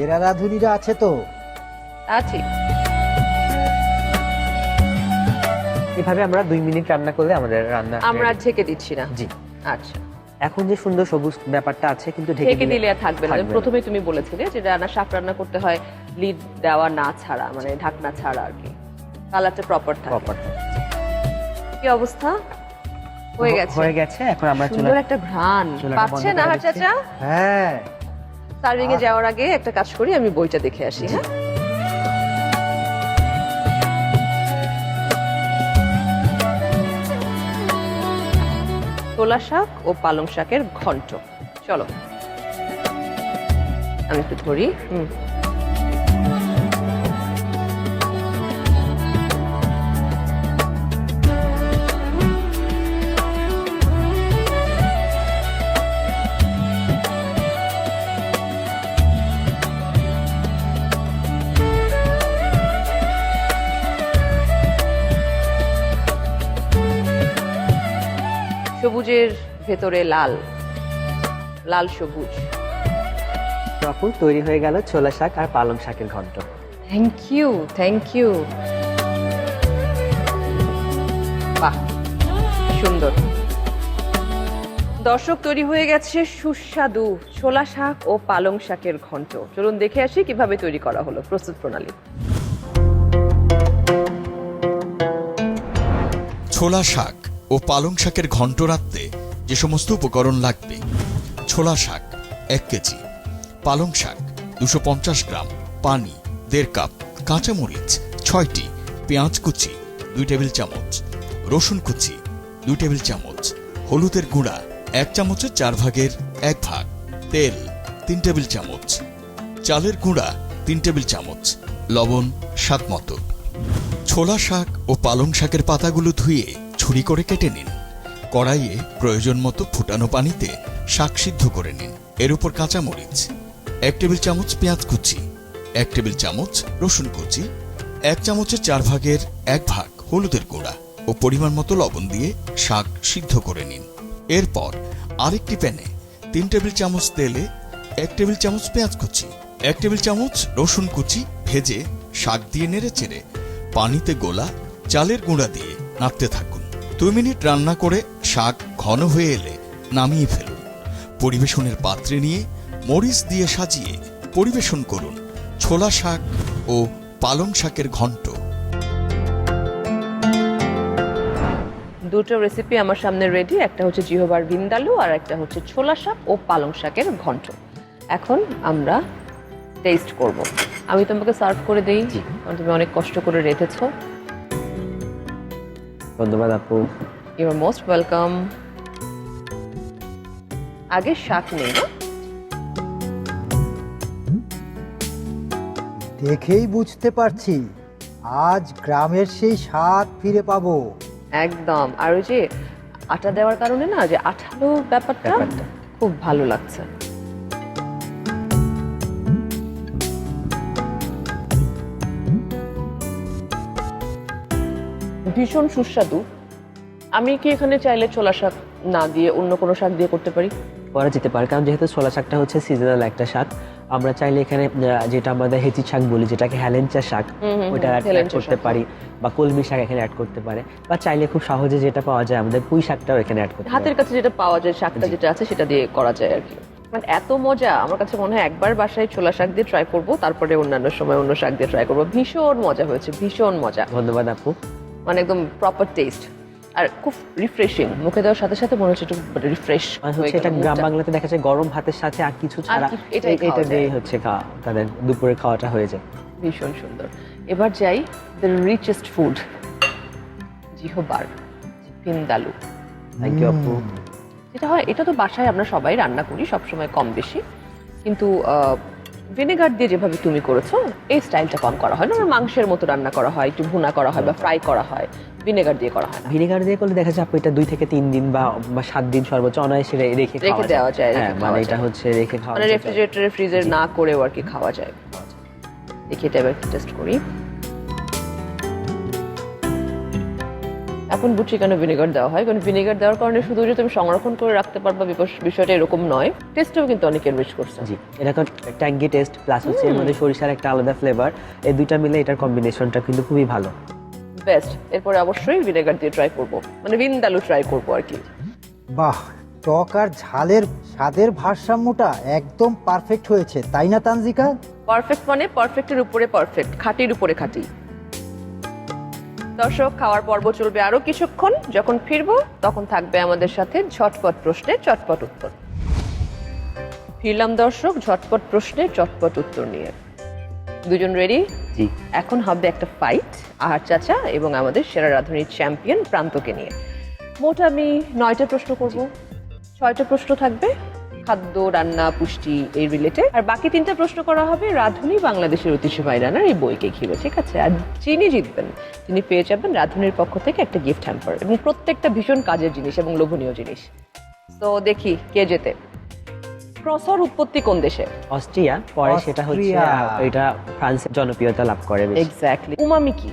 এরা রাঁধুনিরা আছে তো। তা ঠিক। এভাবে আমরা 2 মিনিট রান্না করলে আমাদের রান্না আমরা ready। ঢেকে দিচ্ছি না। জি, আচ্ছা, এখন যে সুন্দর সবুজ ব্যাপারটা আছে কিন্তু ঢেকে দিলে আর থাকবে না। থাকবে না। প্রথমে তুমি বলেছিলে যে শাক রান্না করতে হয় লিড দেওয়া না ছাড়া, মানে ঢাকনা ছাড়া আর কি, কালারটা প্রপার থাকে। প্রপার কি অবস্থা? হয়ে গেছে, হয়ে গেছে। এখন আমরা সুন্দর একটা ঘ্রাণ চুলাটা পাচ্ছেন বন্ধ করে আহার দিচ্ছি। চাচা? হ্যাঁ, সার্ভিং এ যাওয়ার আগে একটা কাজ করি, আমি বইটা দেখে আসি। হ্যাঁ, ছোলা শাক ও পালং শাকের ঘন্ট। চলো আমি একটু ধরি। সবুজের ভেতরে লাল, লাল সবুজ। আপু তৈরি হয়ে গেল ছোলা শাক আর পালং শাকের ঘন্ট। Thank you, thank you. বাহ, সুন্দর। দর্শক, তৈরি হয়ে গেছে সুস্বাদু ছোলা শাক ও পালং শাকের ঘন্ট। চলুন দেখে আসি কিভাবে তৈরি করা হলো, প্রস্তুত প্রণালী। ছোলা শাক ও পালং শাকের ঘন্ট রাঁধতে যে সমস্ত উপকরণ লাগবে: ছোলা শাক 1 কেজি, পালং শাক 250 গ্রাম, পানি 1.5 কাপ, কাঁচামরিচ 6টি, পেঁয়াজ কুচি 2 টেবিল চামচ, রসুন কুচি 2 টেবিল চামচ, হলুদের গুঁড়া 1 চামচের 4 ভাগের 1 ভাগ, তেল 3 টেবিল চামচ, চালের গুঁড়া 3 টেবিল চামচ, লবণ স্বাদ মতো। ছোলা শাক ও পালং শাকের পাতাগুলো ধুয়ে ছুরি করে কেটে নিন। কড়াইয়ে প্রয়োজন মতো ফুটানো পানিতে শাক সিদ্ধ করে নিন। এর উপর কাঁচামরিচ 1 টেবিল চামচ, পেঁয়াজ কুচি 1 টেবিল চামচ, রসুন কুচি 1 চামচের 4 ভাগের 1 ভাগ, হলুদের গুঁড়া ও পরিমাণ মতো লবণ দিয়ে শাক সিদ্ধ করে নিন। এরপর আরেকটি প্যানে 3 টেবিল চামচ তেলে 1 টেবিল চামচ পেঁয়াজ কুচি, 1 টেবিল চামচ রসুন কুচি ভেজে শাক দিয়ে নেড়ে চেড়ে পানিতে গোলা চালের গুঁড়া দিয়ে নাড়তে থাকুন। 2 মিনিট রান্না করে শাক ঘন হয়ে এলে নামিয়ে ফেলুন। পরিবেশনের পাত্রে নিয়ে মরিচ দিয়ে সাজিয়ে পরিবেশন করুন ছোলা শাক ও পালং শাকের ঘন্ট। দুটো রেসিপি আমার সামনে রেডি, একটা হচ্ছে জিহোবার ভিন্দালু আর একটা হচ্ছে ছোলা শাক ও পালং শাকের ঘন্ট। এখন আমরা টেস্ট করব। আমি তোমাকে সার্ভ করে দেই, কারণ তুমি অনেক কষ্ট করে রেঁধেছো। ধন্যবাদ আপু। You are most welcome. আগে শাক নেই না? দেখেই বুঝতে পারছি আজ গ্রামের সেই স্বাদ ফিরে পাবো। একদম। আর ওই যে আটা দেওয়ার কারণে না, যে আঠালো ব্যাপারটা খুব ভালো লাগছে। ভীষণ সুস্বাদু। আমি কি এখানে চাইলে ছোলা শাক না দিয়ে অন্য কোনো শাক দিয়ে করতে পারি? করা যেতে পারে, কারণ যেহেতু ছোলা শাকটা হচ্ছে সিজনাল একটা শাক, আমরা চাইলে এখানে যেটা আমাদের হেঁচি শাক বলি, যেটাকে হেলেঞ্চা শাক, ওইটা অ্যাড হেলেঞ্চা করতে শাক। পারি, বা কলমি শাক এখানে অ্যাড করতে পারে, বা চাইলে খুব সহজে যেটা পাওয়া যায় আমাদের পুঁই শাকটাও এখানে অ্যাড করতে হাতের পারে। কাছে যেটা পাওয়া যায়, শাকটা যেটা আছে সেটা দিয়ে করা যায় আর কি। মানে এত মজা, আমার কাছে মনে হয় একবার বাসায় ছোলা শাক দিয়ে ট্রাই করব, তারপরে অন্যান্য সময় অন্য শাক দিয়ে ট্রাই করব। ভীষণ মজা হয়েছে, ভীষণ মজা, ধন্যবাদ আপু। মানে একদম প্রপার টেস্ট আর খুব রিফ্রেশিং। মুখে দেওয়ার সাথে সাথে মনে হচ্ছে একটু রিফ্রেশ আর হচ্ছে এটা গ্রাম বাংলাতে দেখা যায় গরম ভাতের সাথে আর কিছু ছাড়া এটাই খাওয়া এটা যায়। দিয়েই হচ্ছে তাদের দুপুরে খাওয়াটা হয়ে যায়। ভীষণ সুন্দর। এবার যাই দ্য রিচেস্ট ফুড, জিহবার, ভিন্দালু। থ্যাংক ইউ আপু। যেটা হয়, এটা তো বাসায় আমরা সবাই রান্না করি সবসময় কম বেশি, কিন্তু ভিনেগার দিয়ে যেভাবে তুমি করেছো এই স্টাইলটা কম করা হয় না। আমার মাংসের মতো রান্না করা হয়, একটু ভুনা করা হয় বা ফ্রাই করা হয়, ভিনেগার দিয়ে করা হয় না। ভিনেগার দিয়ে করলে দেখা যায় আপু এটা 2 থেকে 3 দিন বা 7 দিন সর্বোচ্চ অনায়াসে রেখে খাওয়া দেওয়া যায়, হ্যাঁ, রেখে মানে খাওয়া এটা যায়। হচ্ছে রেখে খাওয়া মানে যায়। রেফ্রিজারেটরে ফ্রিজের না করেও আর কি খাওয়া যায়। দেখি এটা এবার টেস্ট করি। এখন বুঝছি কেন ভিনেগার দেওয়া হয়, কারণ ভিনেগার দেওয়ার কারণে শুধু যে তুমি সংরক্ষণ করে রাখতে পারবা বিষয়টা এরকম নয়, টেস্টও কিন্তু অনেক এনরিচ করছে। জি, এটা ট্যাঙ্গি টেস্ট প্লাস হচ্ছে এর মধ্যে সরিষার একটা আলাদা ফ্লেভার, এই দুইটা মিলে এটার কম্বিনেশনটা কিন্তু খুবই ভালো। বেস্ট। এরপরে অবশ্যই ভিনেগার দিয়ে ট্রাই করব, মানে ভিন্দালু ট্রাই করব আর কি। বাহ, টক আর ঝালের স্বাদের ভারসাম্যটা একদম পারফেক্ট হয়েছে, তাই না তানজিকা? পারফেক্ট মানে পারফেক্টের উপরে পারফেক্ট, খাঁটির উপরে খাঁটি। দর্শক, খাওয়ার পর্ব চলবে আরো কিছুক্ষণ। যখন ফিরবো তখন থাকবে আমাদের সাথে ঝটপট প্রশ্নের চটপট উত্তর। ফিরলাম দর্শক ঝটপট প্রশ্নের চটপট উত্তর নিয়ে। দুজন রেডি? জি, এখন হবে একটা ফাইট আহার চাচা এবং আমাদের সেরা রাঁধুনির চ্যাম্পিয়ন প্রান্তকে নিয়ে। মোট আমি 9টা প্রশ্ন করব, 6টা প্রশ্ন থাকবে খাদ্য, রান্না, পুষ্টি এই রিলেটেড, আর বাকি 3টা প্রশ্ন করা হবে রাঁধুনি বাংলাদেশের ঐতিহ্যবাহী রান্নার এই বইকে ঘিরে, ঠিক আছে? আর যিনি জিতবেন তিনি পেয়ে যাবেন রাঁধুনির পক্ষ থেকে একটা গিফট হ্যাম্পার, এবং প্রত্যেকটা ভীষণ কাজের জিনিস এবং লোভনীয় জিনিস। তো দেখি কে জেতে। ক্রসর উৎপত্তি কোন দেশে? অস্ট্রিয়া, পরে সেটা হচ্ছে অস্ট্রিয়া। এটা ফ্রান্সের জনপ্রিয়তা লাভ করে বেশি। এক্স্যাক্টলি। উমামি কি?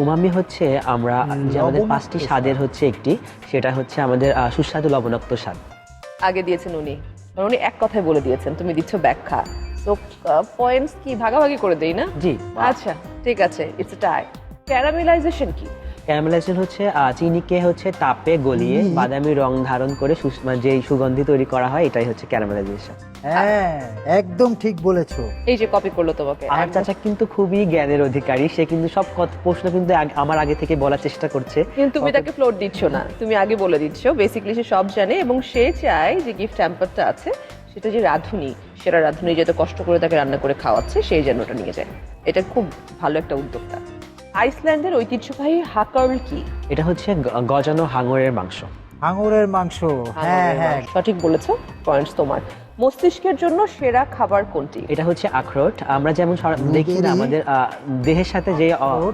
উমামি হচ্ছে আমরা যে আমাদের লবণাক্ত 5টি স্বাদের হচ্ছে একটি, সেটা হচ্ছে আমাদের সুস্বাদু লবণাক্ত স্বাদ। আগে দিয়েছেন উনি, মানে উনি এক কথায় বলে দিয়েছেন, তুমি দিচ্ছ ব্যাখ্যা। তো পয়েন্টস কি ভাগাভাগি করে দেই না? জি। আচ্ছা ঠিক আছে, ইটস টাই। ক্যারামেলাইজেশন কি? ক্যারামেলাইজেশন হচ্ছে চিনিকে হচ্ছে তাপে গলিয়ে বাদামি রং ধারণ করে মানে যেই সুগন্ধি তৈরি করা হয়, এটাই হচ্ছে ক্যারামেলাইজেশন। হ্যাঁ, একদম ঠিক বলেছো। এই যে কপি করলো তোমাকে। আমার চাচা কিন্তু খুবই জ্ঞানের অধিকারী, সে কিন্তু সব প্রশ্ন কিন্তু আমার আগে থেকে বলার চেষ্টা করছে। কিন্তু তুমি তাকে ফ্লোর দিচ্ছ না, তুমি আগে বলে দিচ্ছ। বেসিক্যালি সে সব জানে এবং সে চায় যে গিফট হ্যাম্পারটা আছে সেটা যে রাঁধুনি, সেরা রাঁধুনি যত কষ্ট করে তাকে রান্না করে খাওয়াচ্ছে সেই যেন ওটা নিয়ে যায়। এটা খুব ভালো একটা উদ্যোক্তা। আইসল্যান্ডের ঐতিহ্যবাহী হাকার্ল কি? এটা হচ্ছে গজানো হাঙরের মাংস। হাঙরের মাংস, হ্যাঁ হ্যাঁ। সঠিক বলেছো, পয়েন্টস তোমার। মস্তিষ্কের জন্য সেরা খাবার কোনটি? এটা হচ্ছে আখরোট। আমরা যেমন দেখি না আমাদের দেহের সাথে যে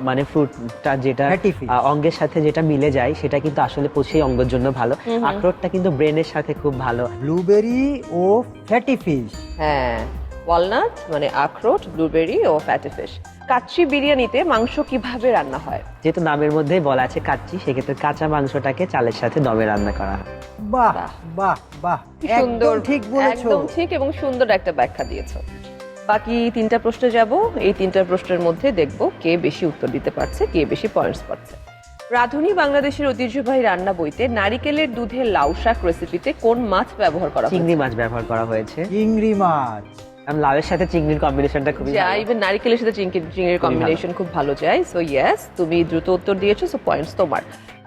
মানে ফ্রুটটা যেটা Fatty fish। অঙ্গের সাথে যেটা মিলে যায়, সেটা কিন্তু আসলে সেই অঙ্গের জন্য ভালো। আখরোটটা কিন্তু ব্রেনের সাথে খুব ভালো। ব্লুবেরি ও ফ্যাটি ফিশ। হ্যাঁ, ওয়ালনাট মানে আখরোট, ব্লুবেরি ও ফ্যাটি ফিশ। কাচ্চি বিরিয়ানিতে মাংস কিভাবে রান্না হয়? যেহেতু নামের মধ্যেই বলা আছে কাচ্চি, সেক্ষেত্রে কাঁচা মাংসটাকে চালের সাথে দমে রান্না করা হয়। বাহ বাহ বাহ, কি সুন্দর, একদম ঠিক বলেছো। একদম ঠিক এবং সুন্দর একটা ব্যাখ্যা দিয়েছো। বাকি 3টা প্রশ্নে যাব। এই 3টা প্রশ্নের মধ্যে দেখব কে বেশি উত্তর দিতে পারছে, কে বেশি পয়েন্টস পাচ্ছে। রাঁধুনি বাংলাদেশের ঐতিহ্যবাহী রান্না বইতে নারিকেলের দুধে লাউ শাক রেসিপিতে কোন মাছ ব্যবহার করা চিংড়ি হয়েছে? মাছ ব্যবহার করা হয়েছে। চিংড়ি মাছ। কারণ লাউয়ের সাথে চিংড়ির কম্বিনেশনটা খুবই যা ভালো। ইভেন নারিকেলের সাথে চিংড়ির কম্বিনেশন খুব ভালো যায়। সো ইয়েস, তুমি দ্রুত উত্তর দিয়েছো, সো পয়েন্টস তোমার।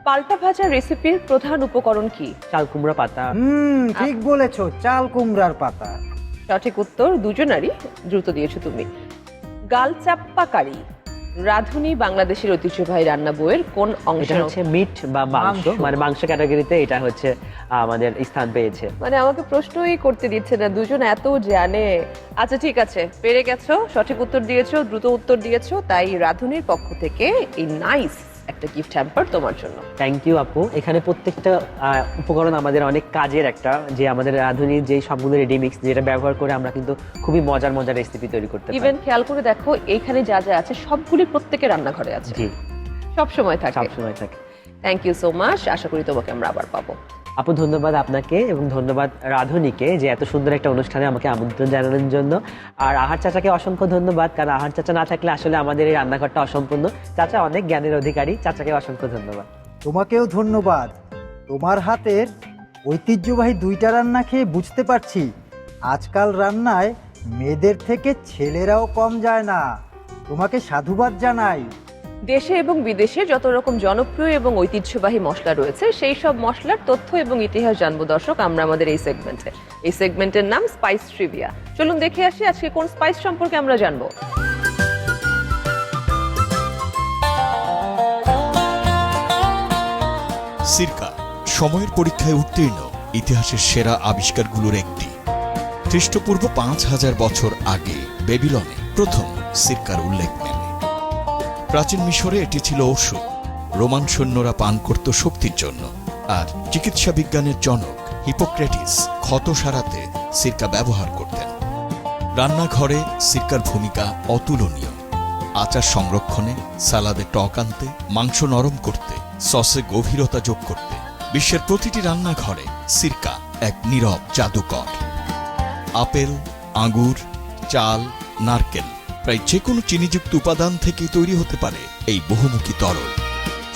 পাল্টা ভাজা রেসিপির প্রধান উপকরণ কি? চাল কুমড়া পাতা। ঠিক বলেছো, চাল কুমড়ার পাতা। সঠিক উত্তর দুজনারই, দ্রুত দিয়েছো তুমি। গালচাপ্পা কারি রাঁধুনি বাংলাদেশের ঐতিহ্যবাহী রান্না বইয়ের কোন এটা অংশে? হচ্ছে মিট বা মাংস, মাংস। মানে মাংস ক্যাটাগরিতে এটা হচ্ছে আমাদের স্থান পেয়েছে। মানে আমাকে প্রশ্নই করতে দিচ্ছে না, দুজন এত জানে। আচ্ছা ঠিক আছে, পেরে গেছো, সঠিক উত্তর দিয়েছো, দ্রুত উত্তর দিয়েছো, তাই রাঁধুনির পক্ষ থেকে এই নাইস একটা গিফট হ্যাম্পার তোমার জন্য। থ্যাংক ইউ আপু। এখানে প্রত্যেকটা উপকরণ আমাদের অনেক কাজের একটা, যে আমাদের রাঁধুনির যে সবগুলো রেডি মিক্স, যেটা ব্যবহার করে আমরা কিন্তু খুবই মজার মজার রেসিপি তৈরি করতে পারি। ইভেন খেয়াল করে দেখো, এইখানে যা যা আছে সবগুলি প্রত্যেকের রান্নাঘরে আছে, জি, সব সময় থাকে। সবসময় থাকে। থ্যাংক ইউ সো মাচ, আশা করি তোমাকে আমরা আবার পাবো। আপু ধন্যবাদ আপনাকে এবং ধন্যবাদ রাধুনীকে যে এত সুন্দর একটা অনুষ্ঠানে আমাকে আমন্ত্রণ জানানোর জন্য। আর আহার চাচাকে অসংখ্য ধন্যবাদ, কারণ আহার চাচা না থাকলে আসলে আমাদের এই রান্নাঘরটা অসম্পূর্ণ। চাচা অনেক জ্ঞানের অধিকারী, চাচাকে অসংখ্য ধন্যবাদ। তোমাকেও ধন্যবাদ। তোমার হাতের ঐতিহ্যবাহী 2টা রান্না খেয়ে বুঝতে পারছি আজকাল রান্নায় মেয়েদের থেকে ছেলেরাও কম যায় না। তোমাকে সাধুবাদ জানাই। দেশে এবং বিদেশে যত রকম জনপ্রিয় এবং ঐতিহ্যবাহী মশলা রয়েছে সেই সব মশলার তথ্য এবং ইতিহাস জানবো দর্শক আমরা আমাদের এই সেগমেন্টে। এই সেগমেন্টের নাম স্পাইস ট্রিভিয়া। চলুন দেখে আসি আজকে কোন স্পাইস সম্পর্কে আমরা জানবো। সিরকা সময়ের পরীক্ষায় উত্তীর্ণ ইতিহাসের সেরা আবিষ্কারগুলোর একটি। খ্রিস্টপূর্ব 5000 বছর আগে বেবিলনে প্রথম সিরকার উল্লেখ মেলে। প্রাচীন মিশরে এটি ছিল ওষুধ। রোমান সৈন্যরা পান করত শক্তির জন্য। আর চিকিৎসা বিজ্ঞানের জনক হিপোক্রেটিস ক্ষত সারাতে সিরকা ব্যবহার করতেন। রান্নাঘরে সিরকার ভূমিকা অতুলনীয়। আচার সংরক্ষণে, সালাদে টক আনতে, মাংস নরম করতে, সসে গভীরতা যোগ করতে বিশ্বের প্রতিটি রান্নাঘরে সিরকা এক নীরব জাদুকর। আপেল, আঙ্গুর, চাল, নারকেল প্রায় যে কোনো চিনিযুক্ত উপাদান থেকেই তৈরি হতে পারে এই বহুমুখী তরল।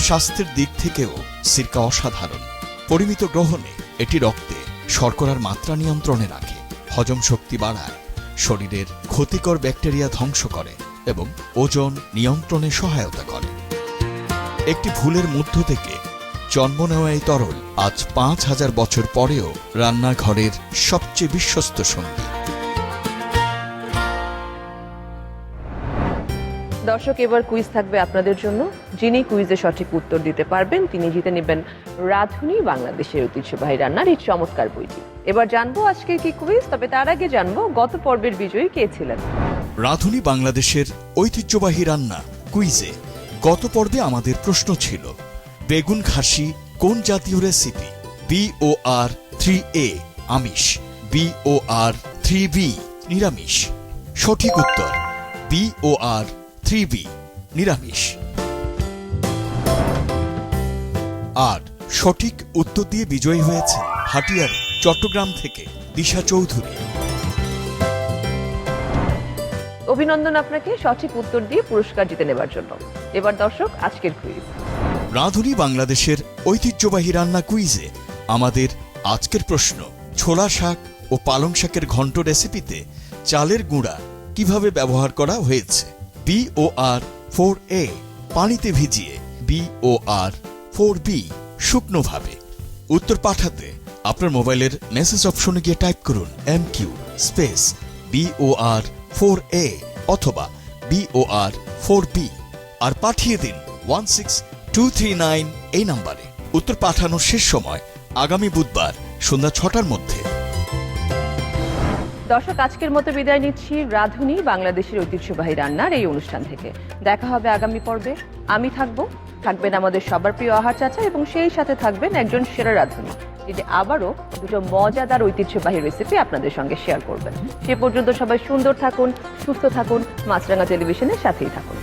স্বাস্থ্যের দিক থেকেও সিরকা অসাধারণ। পরিমিত গ্রহণে এটি রক্তে শর্করার মাত্রা নিয়ন্ত্রণে রাখে, হজম শক্তি বাড়ায়, শরীরের ক্ষতিকর ব্যাকটেরিয়া ধ্বংস করে এবং ওজন নিয়ন্ত্রণে সহায়তা করে। একটি ভুলের মধ্য থেকে জন্ম নেওয়া এই তরল আজ 5000 বছর পরেও রান্নাঘরের সবচেয়ে বিশ্বস্ত সঙ্গী। দর্শক এবার কুইজ থাকবে আপনাদের জন্য। যিনি কুইজে সঠিক উত্তর দিতে পারবেন তিনি জিতে নেবেন রাধুনী বাংলাদেশের ঐতিহ্যবাহী রান্নার এই চমৎকার বইটি। এবার জানবো আজকের কি কুইজ, তবে তার আগে জানবো গত পর্বের বিজয়ী কে ছিলেন। রাধুনী বাংলাদেশের ঐতিহ্যবাহী রান্না কুইজে গত পর্বে আমাদের প্রশ্ন ছিল, বেগুন খাসি কোন জাতীয় রেসিপি? BOR 3A আমিষ, BOR 3B নিরামিষ। সঠিক উত্তর BOR 3B নিরামিষ। আর সঠিক উত্তর দিয়ে বিজয়ী হয়েছে হাটিয়ার চট্টগ্রাম থেকে দিশা চৌধুরী। অভিনন্দন আপনাকে সঠিক উত্তর দিয়ে পুরস্কার জিতে নেবার জন্য। এবার দর্শক আজকের কুইজ। রাধুনী বাংলাদেশের ঐতিহ্যবাহী রান্না কুইজে আমাদের আজকের প্রশ্ন, ছোলা শাক ও পালং শাকের ঘন্ট রেসিপিতে চালের গুঁড়া কিভাবে ব্যবহার করা হয়েছে? BOR 4A পানিতে ভিজিয়ে, BOR 4B শুকনোভাবে। উত্তর পাঠাতে আপনার মোবাইলের মেসেজ অপশনে গিয়ে টাইপ করুন MQ স্পেস BOR 4A অথবা BOR 4B আর পাঠিয়ে দিন 16239 এই নাম্বারে। উত্তর পাঠানোর শেষ সময় আগামী বুধবার সন্ধ্যা 6টার মধ্যে। দর্শক আজকের মতো বিদায় নিচ্ছি রাধুনী বাংলাদেশের ঐতিহ্যবাহী রান্নার এই অনুষ্ঠান থেকে। দেখা হবে আগামী পর্বে। আমি থাকবেন আমাদের সবার প্রিয় আহার চাচা এবং সেই সাথে থাকবেন একজন সেরা রাধুনী, যিনি আবারও দুটো মজাদার ঐতিহ্যবাহী রেসিপি আপনাদের সঙ্গে শেয়ার করবেন। সে পর্যন্ত সবাই সুন্দর থাকুন, সুস্থ থাকুন, মাছরাঙা টেলিভিশনের সাথেই থাকুন।